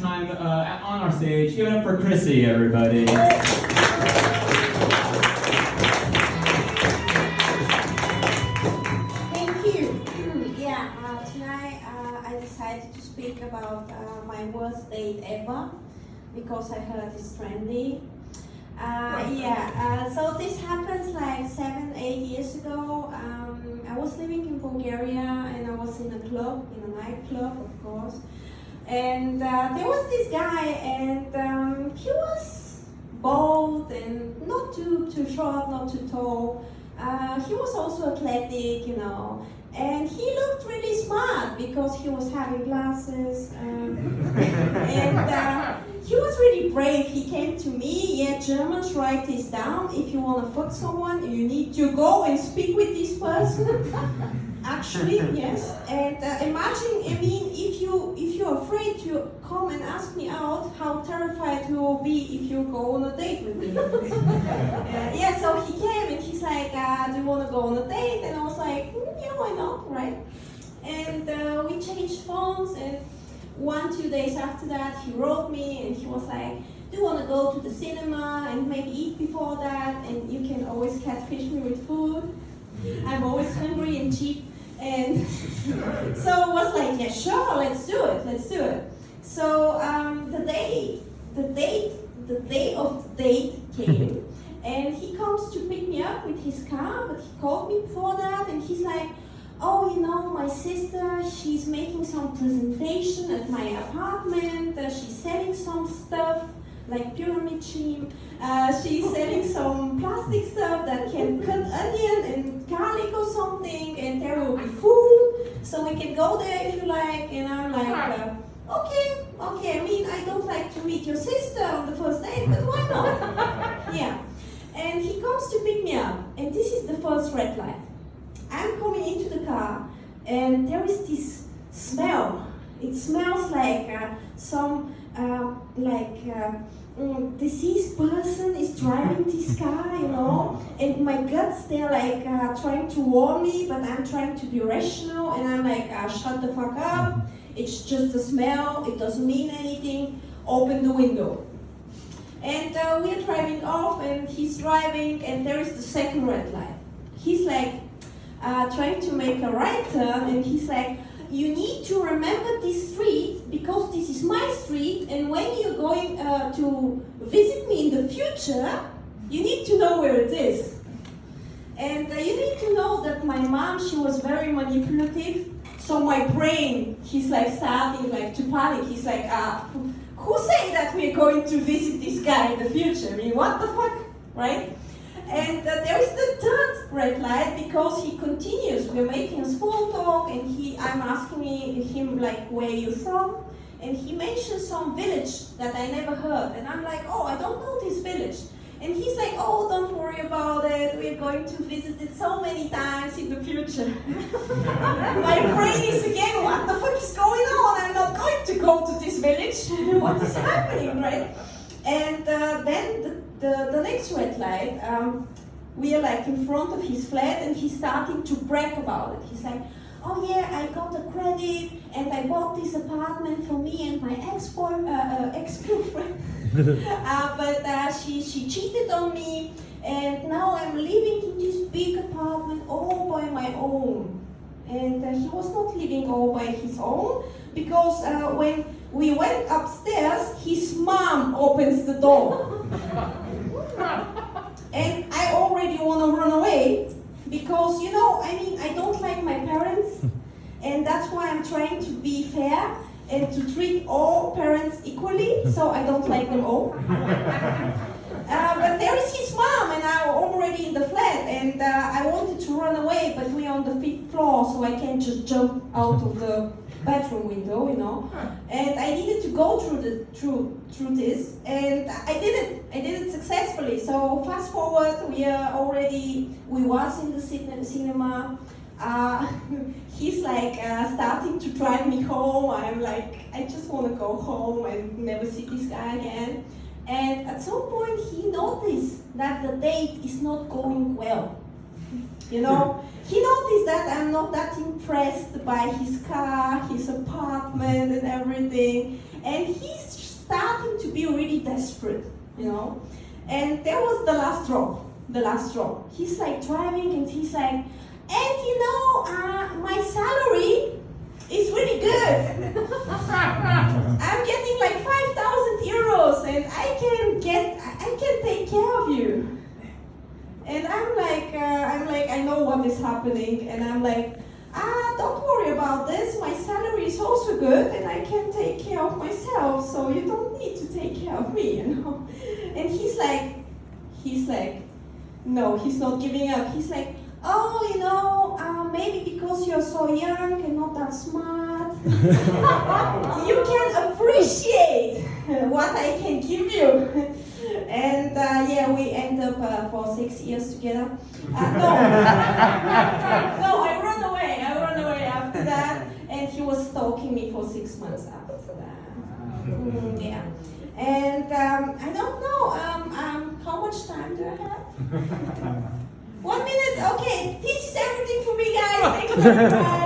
time on our stage. Give it up for Chrissy, everybody. Tonight I decided to speak about my worst date ever because I heard it's trendy. So this happens like 7-8 years ago. I was living in Bulgaria and I was in a club, in a nightclub, of course. And there was this guy, and he was bald and not too short, not too tall. He was also athletic, you know. And he looked really smart because he was having glasses. And he was really brave. He came to me. Yeah, Germans, write this down. If you want to fuck someone, you need to go and speak with this person. Actually, yes. And imagine, I mean, if you're afraid to come and ask me out, how terrified you will be if you go on a date with me. So he came and he's like, do you want to go on a date? And I was like, yeah, why not, right? And we changed phones, and 1-2 days after that, he wrote me and he was like, do you want to go to the cinema and maybe eat before that? And you can always catfish me with food. I'm always hungry and cheap. And so I was like, yeah, sure, let's do it. So the day of the date came, and he comes to pick me up with his car, but he called me before that, and he's like, oh, you know, my sister, she's making some presentation at my apartment, she's selling some stuff, like pyramid scheme. She's selling some plastic stuff that can cut onion and garlic or something, and there will be food, so we can go there if you like. And I'm like, okay. I mean, I don't like to meet your sister on the first date, but why not? Yeah. And he comes to pick me up, and this is the first red light. I'm coming into the car, and there is this smell. It smells like deceased person is driving this car, you know, and my guts, they're like trying to warn me, but I'm trying to be rational, and I'm like, shut the fuck up, it's just a smell, it doesn't mean anything, open the window. And we're driving off, and he's driving, and there is the second red light. He's like trying to make a right turn, and he's like, you need to remember this street because this is my street, and when you're going to visit me in the future, you need to know where it is. And you need to know that my mom, she was very manipulative, so my brain, he's like starting like to panic. He's like, who say that we're going to visit this guy in the future? I mean, what the fuck, right? And there is the third red light because he continues. We're making a small talk, and I'm asking him like, where are you from? And he mentioned some village that I never heard. And I'm like, oh, I don't know this village. And he's like, oh, don't worry about it. We're going to visit it so many times in the future. My brain is again, what the fuck is going on? I'm not going to go to this village. What is happening, right? And then the next red light, we are like in front of his flat, and he's starting to brag about it. He's like, oh yeah, I got a credit, and I bought this apartment for me and my ex-girlfriend. But she cheated on me, and now I'm living in this big apartment all by my own. And he was not living all by his own, because when we went upstairs, his mom opens the door. And I already want to run away, because, you know, I mean, I don't like my parents, and that's why I'm trying to be fair and to treat all parents equally, so I don't like them all. But there is his mom, and I'm already in the flat, and I wanted to run away, but we're on the 5th floor, so I can't just jump out of the bedroom window, you know. And I needed to go through this, and I did it successfully. So fast forward, we was in the cinema. He's like starting to drive me home. I'm like, I just want to go home and never see this guy again. And at some point he noticed that the date is not going well. You know, he noticed that I'm not that impressed by his car, his apartment and everything. And he's be really desperate, you know. And that was the last straw. The last straw. He's like driving, and he's like, and you know, my salary is really good. I'm getting like 5,000 euros, and I can take care of you. And I'm like, I know what is happening, and I'm like, don't worry about this. My salary is also good, and I can take care of myself. So you don't need to take care of me, you know. And he's like, no, he's not giving up. He's like, oh, you know, maybe because you're so young and not that smart, you can appreciate what I can give you. And yeah, we end up for 6 years together. No, I run away after that, and he was stalking me for 6 months after that. Yeah, and I don't know, how much time do I have? 1 minute, okay, this is everything for me, guys. Thank you very much.